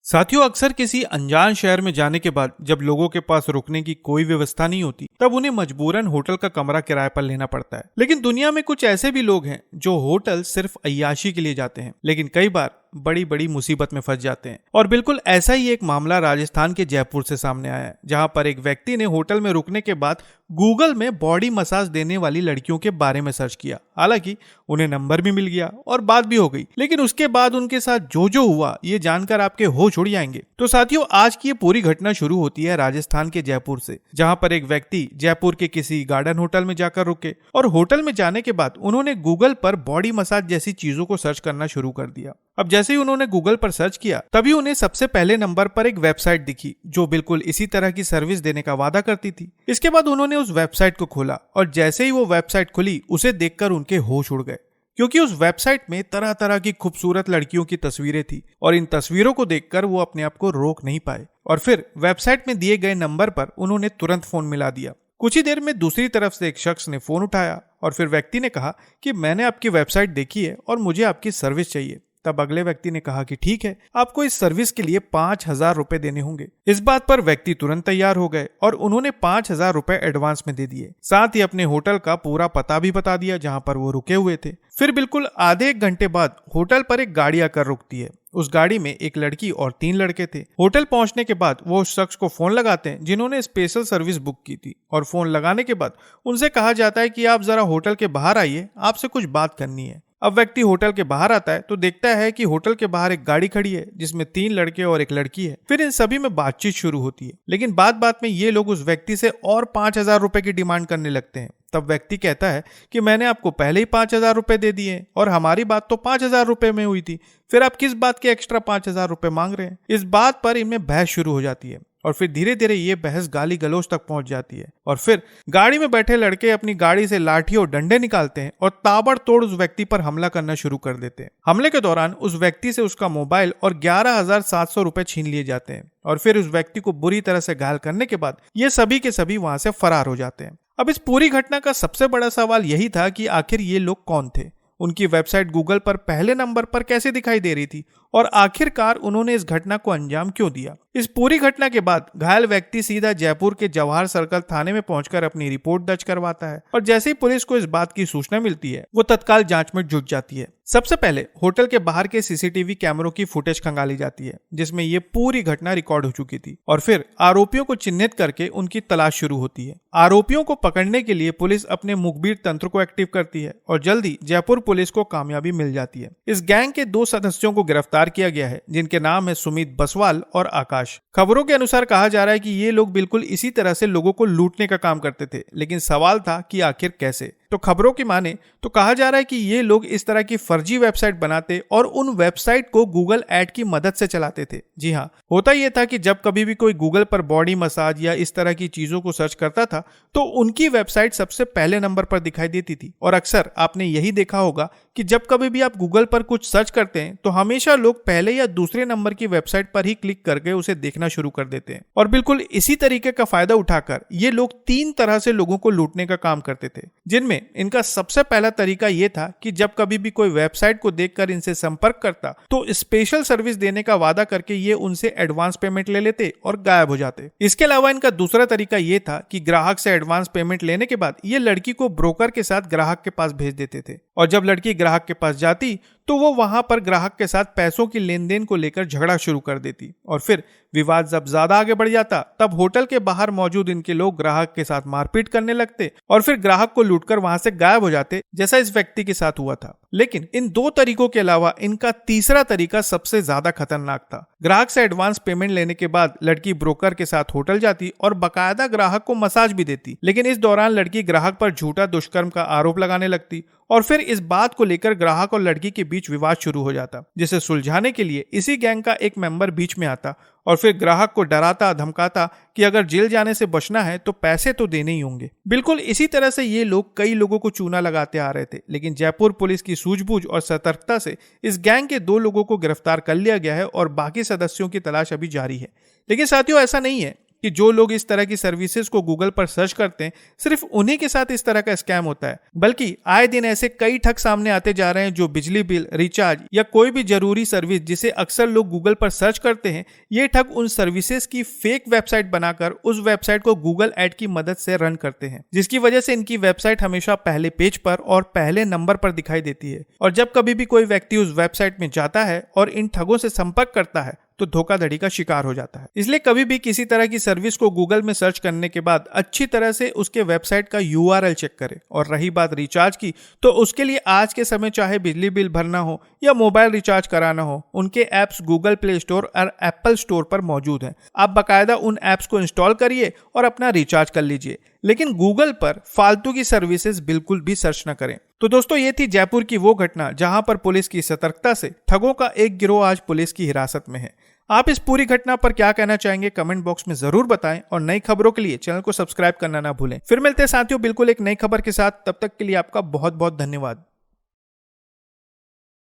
साथियों, अक्सर किसी अनजान शहर में जाने के बाद जब लोगों के पास रुकने की कोई व्यवस्था नहीं होती, तब उन्हें मजबूरन होटल का कमरा किराए पर लेना पड़ता है। लेकिन दुनिया में कुछ ऐसे भी लोग हैं जो होटल सिर्फ अय्याशी के लिए जाते हैं, लेकिन कई बार बड़ी बड़ी मुसीबत में फंस जाते हैं। और बिल्कुल ऐसा ही एक मामला राजस्थान के जयपुर से सामने आया है, जहां पर एक व्यक्ति ने होटल में रुकने के बाद गूगल में बॉडी मसाज देने वाली लड़कियों के बारे में सर्च किया। हालांकि उन्हें नंबर भी मिल गया और बात भी हो गई, लेकिन उसके बाद उनके साथ जो हुआ ये जानकर आपके होश उड़ जाएंगे। तो साथियों, आज की ये पूरी घटना शुरू होती है राजस्थान के जयपुर से, जहां पर एक व्यक्ति जयपुर के किसी गार्डन होटल में जाकर रुके और होटल में जाने के बाद उन्होंने गूगल पर बॉडी मसाज जैसी चीजों को सर्च करना शुरू कर दिया। अब जैसे ही उन्होंने गूगल पर सर्च किया, तभी उन्हें सबसे पहले नंबर पर एक वेबसाइट दिखी जो बिल्कुल इसी तरह की सर्विस देने का वादा करती थी। इसके बाद उन्होंने उस वेबसाइट को खोला और जैसे ही वो वेबसाइट खुली, उसे देखकर उनके होश उड़ गए, क्योंकि उस वेबसाइट में तरह तरह की खूबसूरत लड़कियों की तस्वीरें थी और इन तस्वीरों को देखकर वो अपने आप को रोक नहीं पाए। और फिर वेबसाइट में दिए गए नंबर पर उन्होंने तुरंत फोन मिला दिया। कुछ ही देर में दूसरी तरफ से एक शख्स ने फोन उठाया और फिर व्यक्ति ने कहा कि मैंने आपकी वेबसाइट देखी है और मुझे आपकी सर्विस चाहिए। तब अगले व्यक्ति ने कहा कि ठीक है, आपको इस सर्विस के लिए 5,000 रुपए देने होंगे। इस बात पर व्यक्ति तुरंत तैयार हो गए और उन्होंने 5,000 रुपए एडवांस में दे दिए। साथ ही अपने होटल का पूरा पता भी बता दिया जहां पर वो रुके हुए थे। फिर बिल्कुल आधे एक घंटे बाद होटल पर एक गाड़ी आकर रुकती है। उस गाड़ी में एक लड़की और 3 लड़के थे। होटल पहुंचने के बाद वो उस शख्स को फोन लगाते हैं जिन्होंने स्पेशल सर्विस बुक की थी, और फोन लगाने के बाद उनसे कहा जाता है कि आप जरा होटल के बाहर आइए, आपसे कुछ बात करनी है। अब व्यक्ति होटल के बाहर आता है तो देखता है कि होटल के बाहर एक गाड़ी खड़ी है जिसमें 3 लड़के और एक लड़की है। फिर इन सभी में बातचीत शुरू होती है, लेकिन बात में ये लोग उस व्यक्ति से और 5,000 रुपए की डिमांड करने लगते हैं। तब व्यक्ति कहता है कि मैंने आपको पहले ही 5,000 रुपए दे दिए और हमारी बात तो 5,000 रुपए में हुई थी, फिर आप किस बात के एक्स्ट्रा 5,000 रुपए मांग रहे हैं। इस बात पर इनमें बहस शुरू हो जाती है और फिर धीरे धीरे ये बहस गाली गलौज तक पहुंच जाती है। और फिर गाड़ी में बैठे लड़के अपनी गाड़ी से लाठी और डंडे निकालते हैं और ताबड़तोड़ उस व्यक्ति पर हमला करना शुरू कर देते हैं। हमले के दौरान उस व्यक्ति से उसका मोबाइल और 11,700 रुपए छीन लिए जाते हैं और फिर उस व्यक्ति को बुरी तरह से घायल करने के बाद ये सभी के सभी वहां से फरार हो जाते हैं। अब इस पूरी घटना का सबसे बड़ा सवाल यही था कि आखिर ये लोग कौन थे, उनकी वेबसाइट गूगल पर पहले नंबर पर कैसे दिखाई दे रही थी और आखिरकार उन्होंने इस घटना को अंजाम क्यों दिया। इस पूरी घटना के बाद घायल व्यक्ति सीधा जयपुर के जवाहर सर्कल थाने में पहुंचकर अपनी रिपोर्ट दर्ज करवाता है और जैसे ही पुलिस को इस बात की सूचना मिलती है, वो तत्काल जांच में जुट जाती है। सबसे पहले होटल के बाहर के सीसीटीवी कैमरों की फुटेज खंगाली जाती है जिसमें ये पूरी घटना रिकॉर्ड हो चुकी थी, और फिर आरोपियों को चिन्हित करके उनकी तलाश शुरू होती है। आरोपियों को पकड़ने के लिए पुलिस अपने मुखबिर तंत्र को एक्टिव करती है और जल्दी जयपुर पुलिस को कामयाबी मिल जाती है। इस गैंग के 2 सदस्यों को गिरफ्तार किया गया है जिनके नाम है सुमित बसवाल और आकाश। खबरों के अनुसार कहा जा रहा है कि ये लोग बिल्कुल इसी तरह से लोगों को लूटने का काम करते थे, लेकिन सवाल था कि आखिर कैसे। तो खबरों की माने तो कहा जा रहा है कि ये लोग इस तरह की फर्जी वेबसाइट बनाते और उन वेबसाइट को गूगल ऐड की मदद से चलाते थे। जी हाँ, होता यह था कि जब कभी भी कोई गूगल पर बॉडी मसाज या इस तरह की चीजों को सर्च करता था तो उनकी वेबसाइट सबसे पहले नंबर पर दिखाई देती थी। और अक्सर आपने यही देखा होगा कि जब कभी भी आप गूगल पर कुछ सर्च करते हैं तो हमेशा लोग पहले या दूसरे नंबर की वेबसाइट पर ही क्लिक करके उसे देखना शुरू कर देते हैं। और बिल्कुल इसी तरीके का फायदा उठाकर ये लोग 3 तरह से लोगों को लूटने का काम करते थे, जिनमें इनका सबसे पहला तरीका यह था कि जब कभी भी कोई वेबसाइट को देखकर इनसे संपर्क करता तो स्पेशल सर्विस देने का वादा करके ये उनसे एडवांस पेमेंट ले लेते और गायब हो जाते। इसके अलावा इनका दूसरा तरीका यह था कि ग्राहक से एडवांस पेमेंट लेने के बाद ये लड़की को ब्रोकर के साथ ग्राहक के पास भेज देते थे, और जब लड़की ग्राहक के पास जाती तो वो वहां पर ग्राहक के साथ पैसों की लेन देन को लेकर झगड़ा शुरू कर देती। और फिर विवाद जब ज्यादा आगे बढ़ जाता तब होटल के बाहर मौजूद इनके लोग ग्राहक के साथ मारपीट करने लगते और फिर ग्राहक को लूटकर वहां से गायब हो जाते, जैसा इस व्यक्ति के साथ हुआ था। लेकिन इन 2 तरीकों के अलावा इनका तीसरा तरीका सबसे ज्यादा खतरनाक था। ग्राहक से एडवांस पेमेंट लेने के बाद लड़की ब्रोकर के साथ होटल जाती और बकायदा ग्राहक को मसाज भी देती, लेकिन इस दौरान लड़की ग्राहक पर झूठा दुष्कर्म का आरोप लगाने लगती और फिर इस बात को लेकर ग्राहक और लड़की के बीच विवाद शुरू हो जाता, जिसे सुलझाने के लिए इसी गैंग का एक मेंबर बीच में आता और फिर ग्राहक को डराता धमकाता कि अगर जेल जाने से बचना है तो पैसे तो देने ही होंगे। बिल्कुल इसी तरह से ये लोग कई लोगों को चूना लगाते आ रहे थे, लेकिन जयपुर पुलिस की सूझबूझ और सतर्कता से इस गैंग के 2 लोगों को गिरफ्तार कर लिया गया है और बाकी सदस्यों की तलाश अभी जारी है। लेकिन साथियों, ऐसा नहीं है कि जो लोग इस तरह की सर्विसेज को गूगल पर सर्च करते हैं सिर्फ उन्हीं के साथ इस तरह का स्कैम होता है, बल्कि आए दिन ऐसे कई ठग सामने आते जा रहे हैं जो बिजली बिल, रिचार्ज या कोई भी जरूरी सर्विस जिसे अक्सर लोग गूगल पर सर्च करते हैं, ये ठग उन सर्विसेज की फेक वेबसाइट बनाकर उस वेबसाइट को गूगल ऐड की मदद से रन करते हैं, जिसकी वजह से इनकी वेबसाइट हमेशा पहले पेज पर और पहले नंबर पर दिखाई देती है। और जब कभी भी कोई व्यक्ति उस वेबसाइट में जाता है और इन ठगों से संपर्क करता है तो धोखाधड़ी का शिकार हो जाता है। इसलिए कभी भी किसी तरह की सर्विस को गूगल में सर्च करने के बाद अच्छी तरह से उसके वेबसाइट का URL चेक करें। और रही बात रिचार्ज की, तो उसके लिए आज के समय चाहे बिजली बिल भरना हो या मोबाइल रिचार्ज कराना हो, उनके ऐप्स गूगल प्ले स्टोर और एप्पल स्टोर पर मौजूद हैं। आप बाकायदा उन ऐप्स को इंस्टॉल करिए और अपना रिचार्ज कर लीजिए, लेकिन गूगल पर फालतू की सर्विसेज बिल्कुल भी सर्च न करें। तो दोस्तों, ये थी जयपुर की वो घटना जहां पर पुलिस की सतर्कता से ठगों का एक गिरोह आज पुलिस की हिरासत में है। आप इस पूरी घटना पर क्या कहना चाहेंगे कमेंट बॉक्स में जरूर बताएं और नई खबरों के लिए चैनल को सब्सक्राइब करना ना भूलें। फिर मिलते हैं साथियों बिल्कुल एक नई खबर के साथ, तब तक के लिए आपका बहुत बहुत धन्यवाद।